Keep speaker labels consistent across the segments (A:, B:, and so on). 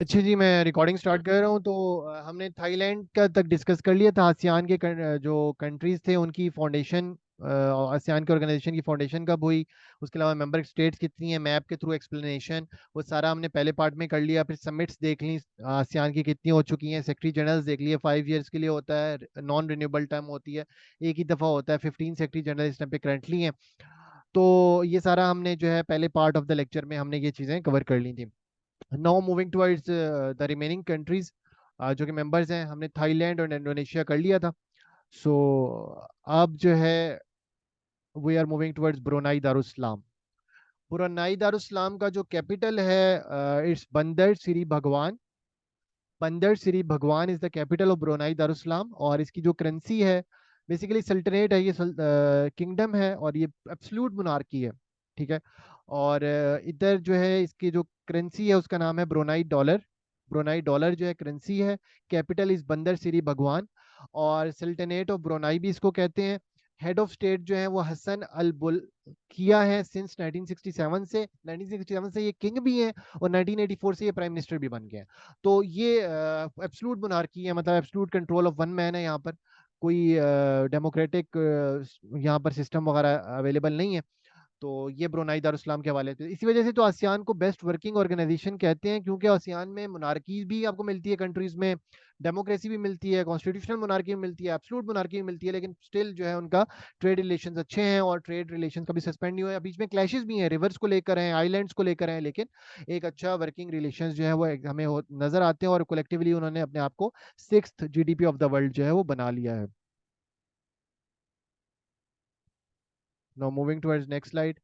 A: अच्छा जी, मैं recording start कर रहा हूँ। तो हमने थाईलैंड का तक डिस्कस कर लिया था। आसियान के जो कंट्रीज थे उनकी फाउंडेशन, आसियान के ऑर्गेनाइजेशन की फाउंडेशन कब हुई, उसके अलावा मेंबर स्टेट्स कितनी है, मैप के थ्रू एक्सप्लेनेशन, वो सारा हमने पहले पार्ट में कर लिया। फिर समिट्स देख ली आसियान की कितनी हो चुकी हैं, सेक्रेटरी जनरल्स देख लिए, 5 ईयर्स के लिए होता है, नॉन रिन्यूएबल टर्म होती है, एक ही दफ़ा होता है। 15 सेक्रेटरी जनरल इस टाइम पे करंटली हैं। तो ये सारा हमने जो है पहले पार्ट ऑफ द लेक्चर में हमने ये चीज़ें कवर कर ली थी। Now moving towards the remaining countries जो कि मेंबर्स हैं, हमने थाईलैंड और इंडोनेशिया कर लिया था। सो अब जो है we are moving towards Brunei Darussalam. Brunei Darussalam का जो कैपिटल है इट्स बंदर सिरी भगवान। Bandar Seri Begawan is the capital of Brunei Darussalam. और इसकी जो करेंसी है, बेसिकली सल्तनेट है, ये किंगडम है और ये एब्सोल्यूट मोनार्की है। ठीक है। और इधर जो है इसकी जो करेंसी है उसका नाम है ब्रुनाई डॉलर। ब्रुनाई डॉलर जो है करेंसी है। कैपिटल इज बंदर सिरी भगवान। और सल्तनेट ऑफ ब्रुनाई भी इसको कहते हैं। हेड ऑफ स्टेट जो है वो हसन अल बुल किया है सिंस 1967 से। 1967 से ये किंग भी हैं और 1984 से ये प्राइम मिनिस्टर भी बन गए हैं। तो ये एब्सोल्यूट मोनार्की है, मतलब absolute control of one man है यहाँ पर। कोई डेमोक्रेटिक यहाँ पर सिस्टम वगैरह अवेलेबल नहीं है। तो ये ब्रुनाई दारुसलाम के हवाले थे। इसी वजह से तो आसियान को बेस्ट वर्किंग ऑर्गेनाइजेशन कहते हैं, क्योंकि आसियान में मोनार्की भी आपको मिलती है कंट्रीज में, डेमोक्रेसी भी मिलती है, कॉन्स्टिट्यूशनल मोनार्की भी मिलती है, एब्सोल्यूट मोनार्की भी मिलती है, लेकिन स्टिल जो है उनका ट्रेड रिलेशंस अच्छे हैं और ट्रेड रिलेशंस कभी सस्पेंड नहीं हुए। बीच में क्लैशेस भी हैं, रिवर्स को लेकर हैं, आइलैंड्स को लेकर हैं, लेकिन एक अच्छा वर्किंग रिलेशंस जो है वो हमें नजर आते हैं। और कोलेक्टिवली उन्होंने अपने आप को 6th GDP of the world जो है वो बना लिया है। Now moving towards next slide.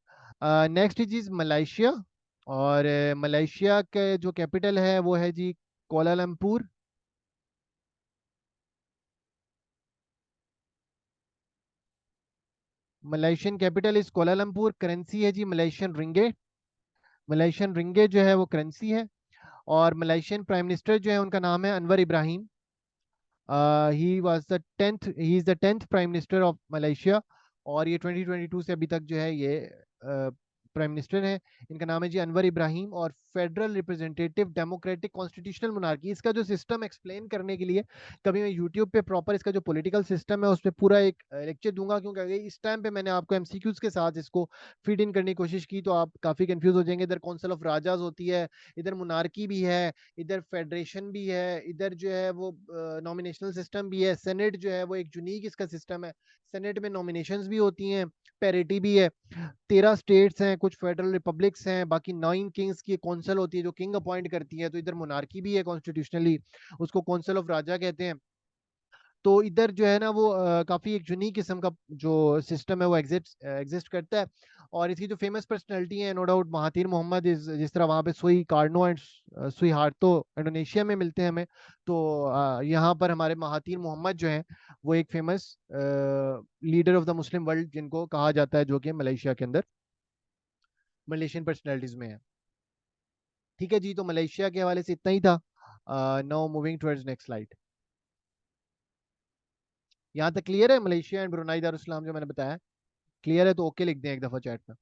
A: Next is Malaysia. और मलेशिया के जो कैपिटल है वो है जी Kuala Lumpur. Malaysian capital is Kuala Lumpur. Currency है जी मलेशियन रिंगे। मलेशियन रिंगे जो है वो करेंसी है। और मलेशियन प्राइम मिनिस्टर जो है उनका नाम है Anwar Ibrahim. He is the 10th prime minister of Malaysia. और ये 2022 से अभी तक जो है ये प्राइम मिनिस्टर है। इनका नाम है जी अनवर इब्राहिम। और federal representative democratic constitutional monarchy, इसका जो सिस्टम एक्सप्लेन करने के लिए कभी मैं यूट्यूब पे प्रॉपर इसका जो पॉलिटिकल सिस्टम है उस पर पूरा एक लेक्चर दूंगा, क्योंकि अगर इस टाइम पे मैंने आपको एमसीक्यूज के साथ इसको फीड इन करने की कोशिश की तो आप काफी कंफ्यूज हो जाएंगे। इधर काउंसिल ऑफ राजाज होती है, इधर मोनार्की भी है, इधर फेडरेशन भी है, इधर जो है वो नॉमिनेशनल सिस्टम भी है, सेनेट जो है वो एक यूनिक इसका सिस्टम है। सेनेट में नॉमिनेशंस भी होती हैं, पैरिटी भी है। 13 स्टेट्स हैं, कुछ फेडरल रिपब्लिक्स हैं, बाकी 9 किंग्स की कौंसिल होती है जो किंग अपॉइंट करती है। तो इधर मोनार्की भी है कॉन्स्टिट्यूशनली, उसको कौंसिल ऑफ राजा कहते हैं। तो इधर जो है ना वो काफी एक यूनिक किस्म का जो सिस्टम है वो एग्जिस्ट एग्जिस्ट करता है। और इसकी जो फेमस पर्सनैलिटी है no doubt Mahathir Mohamad is, जिस तरह वहाँ पे सुई कार्नो एंड सुई हार्तो इंडोनेशिया में मिलते हैं हमें, तो यहाँ पर हमारे महातिर मोहम्मद जो हैं वो एक famous leader of the Muslim world जिनको कहा जाता है, जो कि मलेशिया के अंदर मलेशियन पर्सनैलिटीज में है। ठीक है जी, तो मलेशिया के हवाले से इतना ही था। Now moving towards next slide. यहाँ तक क्लियर है मलेशिया एंड ब्रुनाई दारुसलाम जो मैंने बताया? क्लियर है तो ओके लिख दें एक दफा चैट में।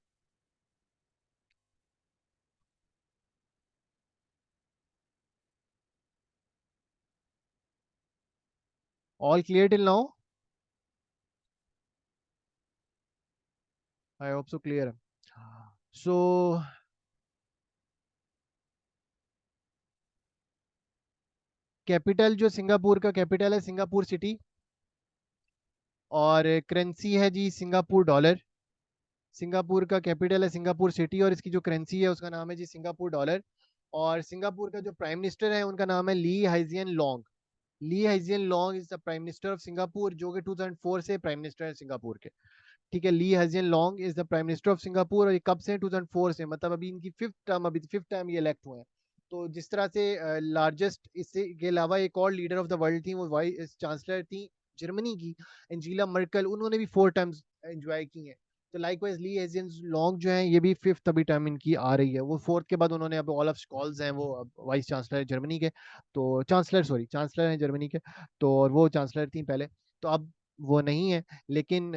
A: All clear till now? I hope so clear है। सो कैपिटल जो सिंगापुर का कैपिटल है सिंगापुर सिटी। और करेंसी है जी सिंगापुर डॉलर। सिंगापुर का कैपिटल है सिंगापुर सिटी और इसकी जो करेंसी है उसका नाम है जी सिंगापुर डॉलर। और सिंगापुर का जो प्राइम मिनिस्टर है उनका नाम है Lee Hsien Loong. Lee Hsien Loong is the prime minister of Singapore, जो कि 2004 से प्राइम मिनिस्टर है सिंगापुर के। ठीक है, Lee Hsien Loong is the prime minister of Singapore और ये कब से? 2004 से, मतलब अभी इनकी फिफ्थ टर्म, अभी फिफ्थ टाइम ये इलेक्ट हुए हैं। तो जिस तरह से लार्जेस्ट, इससे के अलावा एक और लीडर ऑफ द वर्ल्ड थी, वो वाइस चांसलर थी जर्मनी की, एंजीला मर्कल, उन्होंने भी 4 टर्म्स एंजॉय की हैं। तो लाइकवाइज ली हेजियन लॉन्ग जो है ये भी फिफ्थ अभी टर्म इनकी आ रही है। वो फोर्थ के बाद उन्होंने अब ऑल ऑफ स्कॉल्स हैं, वो वाइस चांसलर है जर्मनी के। तो चांसलर, सॉरी, चांसलर हैं जर्मनी के। तो और वो चांसलर थी पहले, तो अब वो नहीं है। लेकिन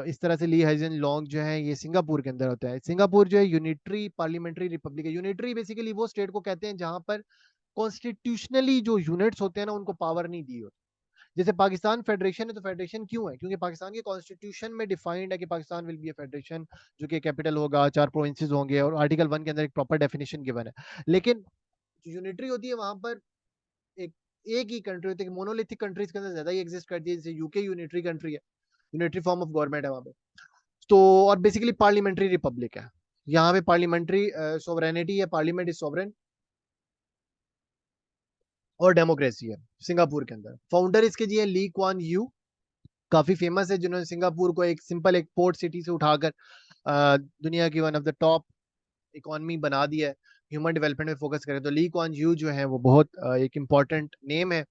A: इस तरह से ली हाइजन लॉन्ग जो है ये सिंगापुर के अंदर होता है। सिंगापुर जो है यूनिटरी पार्लियामेंट्री रिपब्लिक है। यूनिटरी बेसिकली वो स्टेट को कहते हैं जहां पर कॉन्स्टिट्यूशनली जो यूनिट्स होते हैं ना उनको पावर नहीं दी होती। जैसे पाकिस्तान फेडरेशन है, तो फेडरेशन क्यों है? क्योंकि पाकिस्तान के कॉन्स्टिट्यूशन में डिफाइंड है कि Pakistan will be A federation, जो कि कैपिटल होगा, 4 प्रोविंसेस होंगे, और आर्टिकल 1 के अंदर एक प्रॉपर डेफिनेशन गिवन है। लेकिन यूनिटरी होती है वहां पर एक एक ही कंट्री होती है। मोनोलिथिक कंट्रीज के अंदर ज्यादा ही एग्जिस्ट करती है, जैसे यूके यूनिटरी कंट्री है, यूनिटरी फॉर्म ऑफ गवर्नमेंट है वहां पे। तो और बेसिकली पार्लियामेंट्री रिपब्लिक है। यहाँ पे पार्लियामेंट्री सोवरेनिटी है, पार्लियामेंट इज सोवरेन, और डेमोक्रेसी है सिंगापुर के अंदर। फाउंडर इसके जी है ली क्वान यू, काफी फेमस है, जिन्होंने सिंगापुर को एक सिंपल एक पोर्ट सिटी से उठाकर दुनिया की one of the top economy बना दिया है। ह्यूमन डेवलपमेंट में फोकस करें तो ली क्वान यू जो है वो बहुत एक इम्पॉर्टेंट नेम है।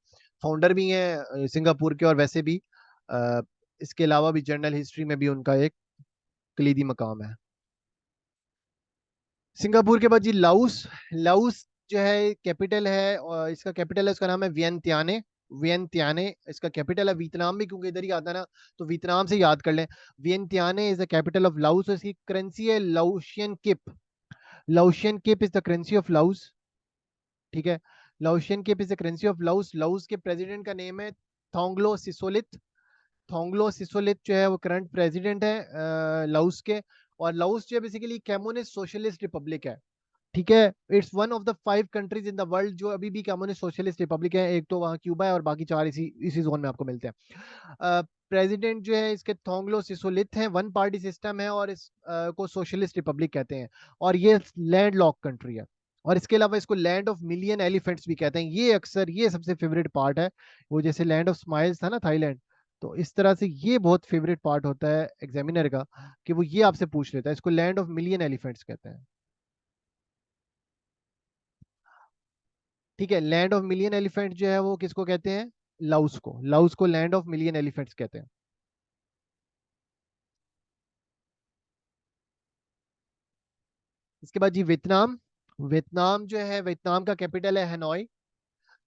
A: फाउंडर भी हैं सिंगापुर के, और वैसे भी अ, इसके अलावा भी जर्नल हिस्ट्री में भी उनका एक कलीदी मकाम है। सिंगापुर के बाद जी लाउस। लाउस जो है कैपिटल है, और इसका कैपिटल है, उसका नाम है वियंतियाने। वियंतियाने इसका कैपिटल है। वियतनाम भी क्योंकि इधर ही आता है ना, तो वियतनाम से याद कर लें। Vientiane is the capital of Laos, और इसकी करेंसी है Laotian kip. Laotian kip is the currency of Laos. ठीक है, Laotian kip is the currency of Laos. Laos के प्रेसिडेंट का नेम है थोंगलो सिसोलिथ। थोंगलो सिसोलिथ जो है वो करंट प्रेसिडेंट है लाउस के। और लाउस जो है बेसिकली कम्युनिस्ट सोशलिस्ट रिपब्लिक है। ठीक है, it's one of the 5 countries in the world जो अभी भी कम्युनिस्ट सोशलिस्ट रिपब्लिक है। एक तो वहाँ क्यूबा है, और बाकी 4 इसी इसी जोन में आपको मिलते हैं। प्रेसिडेंट जो है इसके थोंगलो सिसोलिथ हैं। वन पार्टी सिस्टम है, और इस को सोशलिस्ट रिपब्लिक कहते हैं। और ये लैंड लॉक कंट्री है। और इसके अलावा इसको लैंड ऑफ मिलियन एलिफेंट्स भी कहते हैं। ये अक्सर ये सबसे फेवरेट पार्ट है, वो जैसे लैंड ऑफ स्माइल्स था ना थाईलैंड, तो इस तरह से ये बहुत फेवरेट पार्ट होता है एग्जामिनर का, कि वो ये आपसे पूछ लेता है। इसको लैंड ऑफ मिलियन एलिफेंट्स कहते हैं। ठीक है, लैंड ऑफ मिलियन एलिफेंट जो है वो किसको कहते हैं? लाउस को। लाउस को लैंड ऑफ मिलियन एलिफेंट्स कहते हैं। इसके बाद जी वियतनाम। वियतनाम जो है, वियतनाम का कैपिटल है हनोई।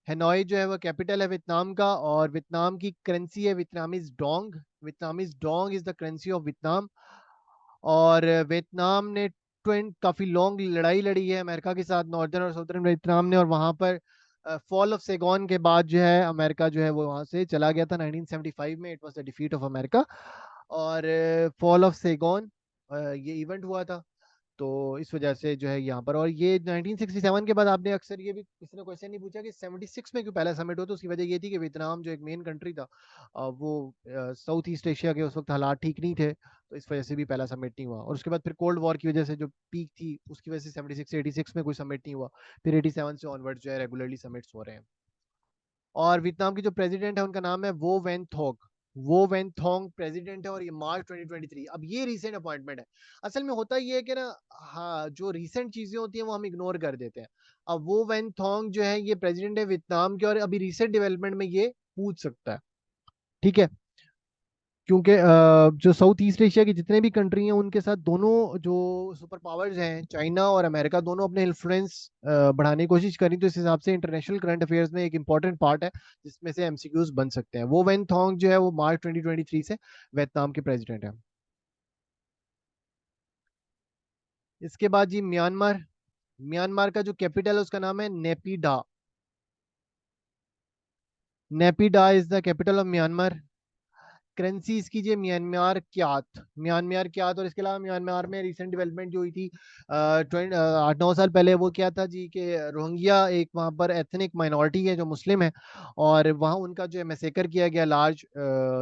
A: हनोई जो है वो कैपिटल है वियतनाम का, और वियतनाम की करेंसी है Vietnamese Dong. Vietnamese Dong is the currency of Vietnam. और वियतनाम ने काफी लॉन्ग लड़ाई लड़ी है अमेरिका के साथ, नॉर्दर्न और साउथर्न वियतनाम ने। और वहां पर फॉल ऑफ सैगॉन के बाद जो है अमेरिका जो है वो वहां से चला गया था 1975 में। It was the defeat of America. और फॉल ऑफ सैगॉन ये इवेंट हुआ था, तो इस वजह से जो है यहाँ पर। और ये 1967 के बाद आपने अक्सर ये भी किसी ने क्वेश्चन नहीं पूछा कि 76 में क्यों पहला समिट हुआ, तो उसकी वजह ये थी कि वियतनाम जो एक मेन कंट्री था, वो साउथ ईस्ट एशिया के उस वक्त हालात ठीक नहीं थे, तो इस वजह से भी पहला समिट नहीं हुआ। और उसके बाद फिर कोल्ड वॉर की वजह से जो पीक थी उसकी वजह से 76 86 में कोई समिट नहीं हुआ। फिर 87 से ऑनवर्ड जो है रेगुलरली समिट्स हो रहे हैं। और वियतनाम की जो प्रेसिडेंट है उनका नाम है वो वैन थोक। वो वैन थोंग प्रेसिडेंट है, और ये मार्च 2023। अब ये रीसेंट अपॉइंटमेंट है। असल में होता ये है कि ना, हाँ, जो रीसेंट चीजें होती हैं वो हम इग्नोर कर देते हैं। अब वो वैन थोंग जो है ये प्रेसिडेंट है वियतनाम के, और अभी रीसेंट डेवलपमेंट में ये पूछ सकता है। ठीक है, क्योंकि जो साउथ ईस्ट एशिया की जितने भी कंट्री हैं उनके साथ दोनों जो सुपर पावर्स हैं, चाइना और अमेरिका, दोनों अपने इन्फ्लुएंस बढ़ाने की कोशिश करी। तो इस हिसाब से इंटरनेशनल करंट अफेयर्स में एक इंपॉर्टेंट पार्ट है जिसमें से एमसीक्यूज बन सकते हैं। वो वेन थोंग जो है वो मार्च 2023 से वियतनाम के प्रेसिडेंट है। इसके बाद जी म्यांमार। म्यांमार का जो कैपिटल है उसका नाम है नेपिडा। नेपिडा is the capital of Myanmar. Currency इसकी जो म्यांमार क्यात। म्यांमार क्यात। और इसके अलावा म्यांमार में रिसेंट डेवलपमेंट जो हुई थी 8 9 साल पहले, वो क्या था जी कि रोहिंग्या एक वहाँ पर एथनिक माइनॉरिटी है जो मुस्लिम है, और वहाँ उनका जो है मैसेकर किया गया लार्ज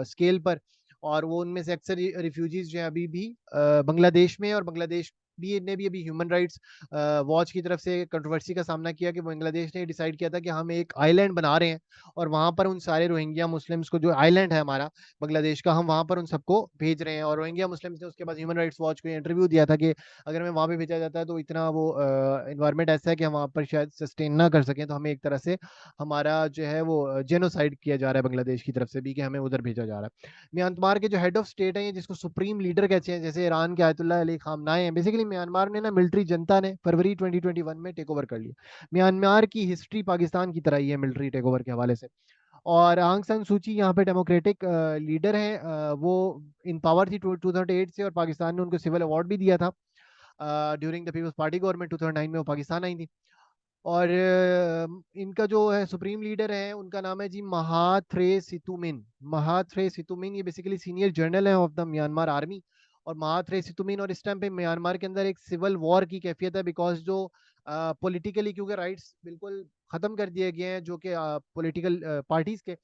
A: स्केल पर। और वो उनमें से अक्सर रिफ्यूजीज जो है अभी भी बांग्लादेश में, और बांग्लादेश भी ने भी अभी ह्यूमन राइट्स वॉच की तरफ से कंट्रोवर्सी का सामना किया, कि बांग्लादेश ने डिसाइड किया था कि हम एक आइलैंड बना रहे हैं, और वहां पर उन सारे रोहिंग्या मुस्लिम्स को, जो आइलैंड है हमारा बांग्लादेश का, हम वहां पर उन सबको भेज रहे हैं। और रोहिंग्या मुस्लिम्स ने उसके बाद ह्यूमन राइट्स वॉच को इंटरव्यू दिया था कि अगर हमें वहां पे भेजा जाता है तो इतना वो इन्वायरमेंट ऐसा है कि हम वहां पर शायद सस्टेन ना कर सकें, तो हमें एक तरह से हमारा जो है वो जेनोसाइड किया जा रहा है बांग्लादेश की तरफ से भी, कि हमें उधर भेजा जा रहा है। म्यांमार के जो हेड ऑफ स्टेट है, जिसको सुप्रीम लीडर कहते हैं, जैसे ईरान के आयतुल्ला अली खामनाई हैं, बेसिकली म्यांमार ने ना मिलिट्री जनता ने फरवरी 2021 में टेक ओवर कर लिया। म्यांमार की हिस्ट्री पाकिस्तान की तरह ही है मिलिट्री टेक ओवर के हवाले से। और आंग सान सूची यहाँ पे डेमोक्रेटिक लीडर है। वो इन पावर थी 2008 से, और पाकिस्तान ने उनको सिविल अवार्ड भी दिया था during the people's party government. 2009 में वो पाकिस्तान आई थी। और इनका जो है सुप्रीम लीडर है उनका नाम है जी महाथ्रे सितुमिन। महाथ्रे सितुमिन ये बेसिकली सीनियर जनरल है ऑफ द म्यांमार आर्मी। और महाथ्रे सितुमिन, और इस टाइम पे म्यांमार के अंदर एक सिविल वॉर की कैफियत है, बिकॉज जो पॉलिटिकली क्योंकि राइट्स बिल्कुल खत्म कर दिए गए हैं जो कि पॉलिटिकल पार्टीज के।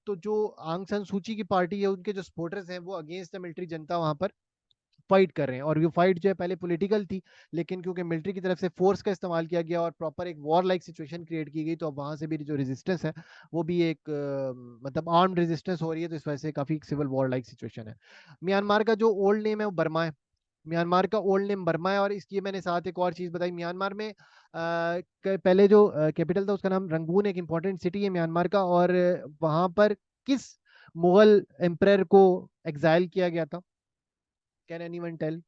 A: तो जो आंग सान सूची की पार्टी है उनके जो सपोर्टर्स हैं वो अगेंस्ट द मिलिट्री जनता वहां पर फाइट कर रहे हैं। और ये फाइट जो है पहले पॉलिटिकल थी, लेकिन क्योंकि मिलिट्री की तरफ से फोर्स का इस्तेमाल किया गया और प्रॉपर एक वॉर लाइक सिचुएशन क्रिएट की गई, तो अब वहां से भी जो रेजिस्टेंस है वो भी एक मतलब आर्म्ड रेजिस्टेंस हो रही है। तो इस वजह से काफी सिविल वॉर लाइक सिचुएशन है। म्यांमार का जो ओल्ड नेम है वो बर्मा है। म्यांमार का ओल्ड नेम बर्मा है। और इसकी मैंने साथ एक और चीज बताई, म्यांमार में पहले जो कैपिटल था उसका नाम रंगून, एक इंपॉर्टेंट सिटी है म्यांमार का। और वहां पर किस मुगल एम्परर को एग्जाइल किया गया था? Can anyone tell?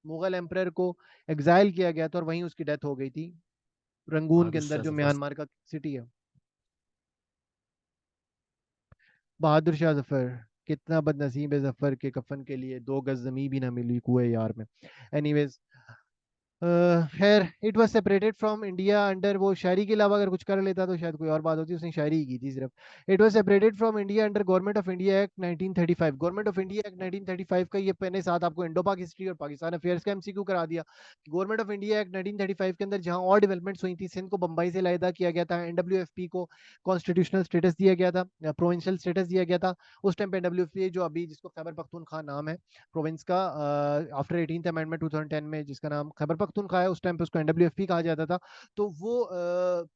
A: Mughal emperor को एग्जाइल किया गया था और वहीं उसकी डेथ हो गई थी, रंगून के
B: बहादुर
A: अंदर
B: शाह
A: जो
B: जफर।
A: म्यांमार का सिटी है। बहादुर शाह जफर। कितना बदनसीब है जफर के कफन के लिए 2 गज जमी भी ना मिली कुएं यार में। एनीवेज, खैर, it was separated from India under, वो शायरी के अलावा अगर कुछ कर लेता तो शायद कोई और बात होती, उसने शायरी ही की थी सिर्फ। It was separated from India under government of India act 1935। Government of India act 1935 का ये मैंने साथ आपको इंडो पाक हिस्ट्री और पाकिस्तान अफेयर्स का एमसीक्यू करा दिया। गवर्नमेंट ऑफ इंडिया एक्ट 1935 के अंदर जहां और डेवलपमेंट्स हुई थी, सिंध को बंबई से अलहदा किया गया था, एनडब्ल्यूएफपी को कॉन्स्टिट्यूशनल स्टेटस दिया गया था, प्रोविंशियल स्टेटस दिया गया था। उस टाइम पे एनडब्ल्यूएफपी जो अभी जिसको खैबर पख्तूनख्वा नाम है प्रोविंस का, आफ्टर 18th अमेंडमेंट 2010 में जिसका नाम खैबर पख्तूनख्वा है, उस टाइम पे उसको एनडब्ल्यूएफपी कहा जाता था। तो वो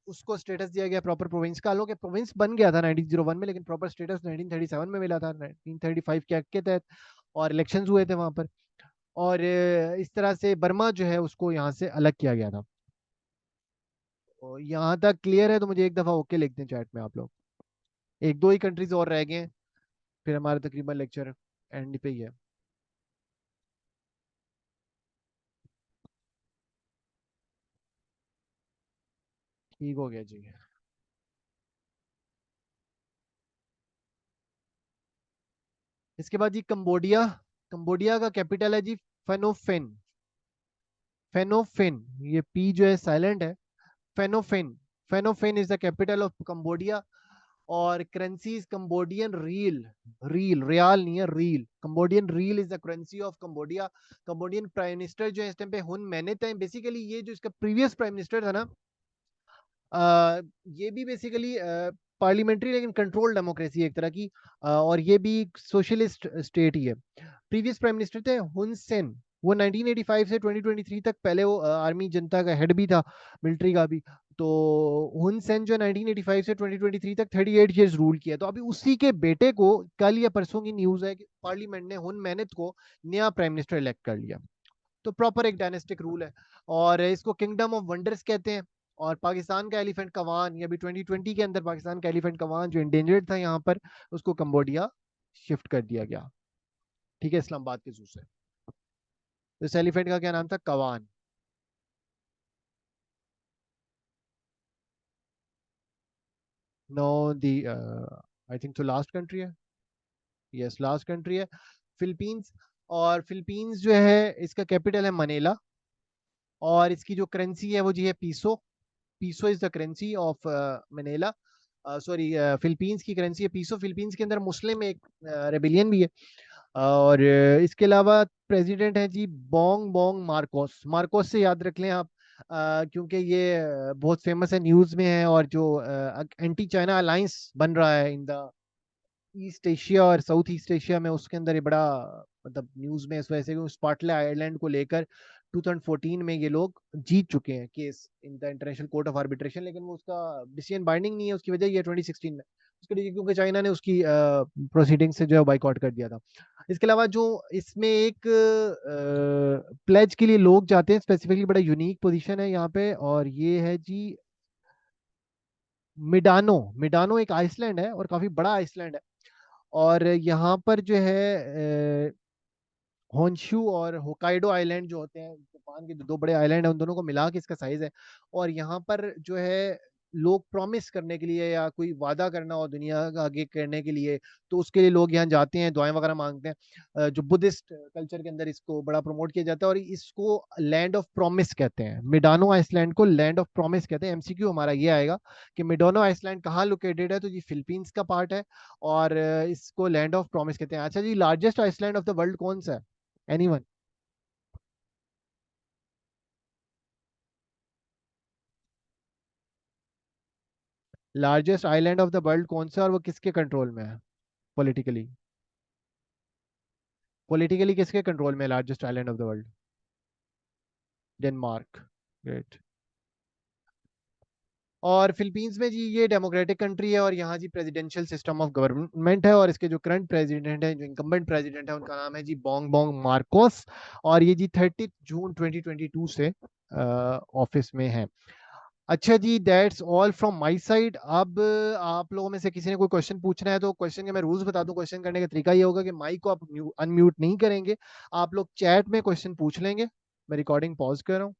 A: उसको स्टेटस दिया गया प्रॉपर प्रोविंस का। हालांकि प्रोविंस बन गया था 1901 में, लेकिन प्रॉपर स्टेटस 1937 में मिला था 1935 के एक्ट के तहत। और इलेक्शंस हुए थे वहां पर। और इस तरह से बर्मा जो है उसको यहाँ से अलग किया गया था। और यहाँ तक क्लियर है तो मुझे एक दफा ओके लिख दें चैट में आप लोग। एक दो ही कंट्रीज और रह गए हैं, फिर हमारा तकरीबन लेक्चर एंड पे ही है। ठीक हो गया जी। इसके बाद जी कंबोडिया। कंबोडिया का कैपिटल है जी फेनोफेन। फेनोफेन, ये पी जो है साइलेंट है। Phnom Penh. Phnom Penh is the capital of Cambodia. और currency is Cambodian riel. Riel, riyal नहीं है, riel. Cambodian riel is the currency of Cambodia. Cambodian prime minister जो है इस टाइम पे हुन मैनेट है। बेसिकली ये जो इसका प्रीवियस प्राइम मिनिस्टर था ना, ये भी बेसिकली पार्लियामेंट्री लेकिन कंट्रोल डेमोक्रेसी एक तरह की, और ये भी सोशलिस्ट स्टेट ही है। प्रीवियस प्राइम मिनिस्टर थे हुन सेन। वो 1985 से 2023 तक, पहले वो आर्मी जनता का हेड भी था, मिलिट्री का भी। तो हुन सेन जो 1985 से 2023 तक 38 इयर्स रूल किया। तो अभी उसी के बेटे को, कल या परसों की न्यूज है कि पार्लियामेंट ने हुन मैनेट को नया प्राइम मिनिस्टर इलेक्ट कर लिया। तो प्रॉपर एक डायनेस्टिक रूल है। और इसको किंगडम ऑफ वंडर्स कहते हैं। और पाकिस्तान का एलिफेंट कवान, ये अभी 2020 के अंदर पाकिस्तान का एलिफेंट कवान जो इंडेंजर्ड था यहाँ पर, उसको कंबोडिया शिफ्ट कर दिया गया। ठीक है, इस्लामाबाद के जू से। तो इस एलिफेंट का क्या नाम था? कवान। नो, दी आई थिंक तो लास्ट कंट्री है। यस, लास्ट कंट्री है फिलीपींस। और फिलीपींस जो है इसका कैपिटल है मनीला। और इसकी जो करेंसी है वो जी है peso. Peso is the currency of Manila. Sorry, Philippines की करेंसी है पीसो। फिलीपींस के अंदर मुस्लिम एक रेबिलियन भी है। और इसके अलावा प्रेसिडेंट है जी बोंग बोंग मार्कोस। मार्कोस से याद रख लें आप, क्योंकि ये बहुत फेमस है, न्यूज में है। और जो एंटी चाइना अलायंस बन रहा है इन द ईस्ट एशिया और साउथ ईस्ट एशिया में, उसके अंदर ये बड़ा मतलब न्यूज में इस वजह से स्पार्टले आइलैंड को लेकर 2014 में ये लोग जीत चुके हैं case in the international court of arbitration. लेकिन वो उसका डिसीजन बाइंडिंग नहीं है। उसकी वजह ये 2016 में उसके लिए, क्योंकि चाइना ने उसकी प्रोसीडिंग से जो है बाइकआउट कर दिया था। इसके अलावा जो इसमें एक प्लेज के लिए लोग जाते हैं स्पेसिफिकली, बड़ा यूनिक पोजीशन है यहाँ पे, और ये है जी मिडानो। मिडानो एक आइसलैंड है और काफी बड़ा आइसलैंड है। और यहाँ पर जो है होन्शु और होकाइडो आइलैंड जो होते हैं, जापान के जो 2 बड़े आइलैंड हैं, उन दोनों को मिला के इसका साइज है। और यहाँ पर जो है लोग प्रॉमिस करने के लिए या कोई वादा करना हो दुनिया का आगे करने के लिए, तो उसके लिए लोग यहाँ जाते हैं, दुआएं वगैरह मांगते हैं। जो बुद्धिस्ट कल्चर के अंदर इसको बड़ा प्रमोट किया जाता है, और इसको लैंड ऑफ प्रॉमिस कहते हैं। मिडानो आइसलैंड को लैंड ऑफ प्रॉमिस कहते हैं। एमसीक्यू हमारा ये आएगा कि मिडानो आइसलैंड कहाँ लोकेटेड है, तो ये फिलीपींस का पार्ट है, और इसको लैंड ऑफ प्रॉमिस कहते हैं। अच्छा जी, largest island of the world कौन सा है? Anyone? Largest island of the world कौन सा है, और वो किसके कंट्रोल में है पॉलिटिकली? पॉलिटिकली किसके कंट्रोल में है largest island of the world? Denmark. Great. और फिलीपींस में जी ये डेमोक्रेटिक कंट्री है, और यहाँ जी प्रेसिडेंशियल सिस्टम ऑफ गवर्नमेंट है, और इसके जो करंट प्रेसिडेंट है, जो इनकम्बेंट प्रेसिडेंट है, उनका नाम है जी बोंग बोंग मार्कोस। और ये जी 30 जून 2022 से ऑफिस में है। अच्छा जी, that's all from my side. अब आप लोगों में से किसी ने कोई क्वेश्चन पूछना है तो क्वेश्चन के मैं रूल्स बता दूं। क्वेश्चन करने का तरीका ये होगा कि माइक को आप अनम्यूट नहीं करेंगे, आप लोग चैट में क्वेश्चन पूछ लेंगे। मैं रिकॉर्डिंग पॉज कर रहा हूँ।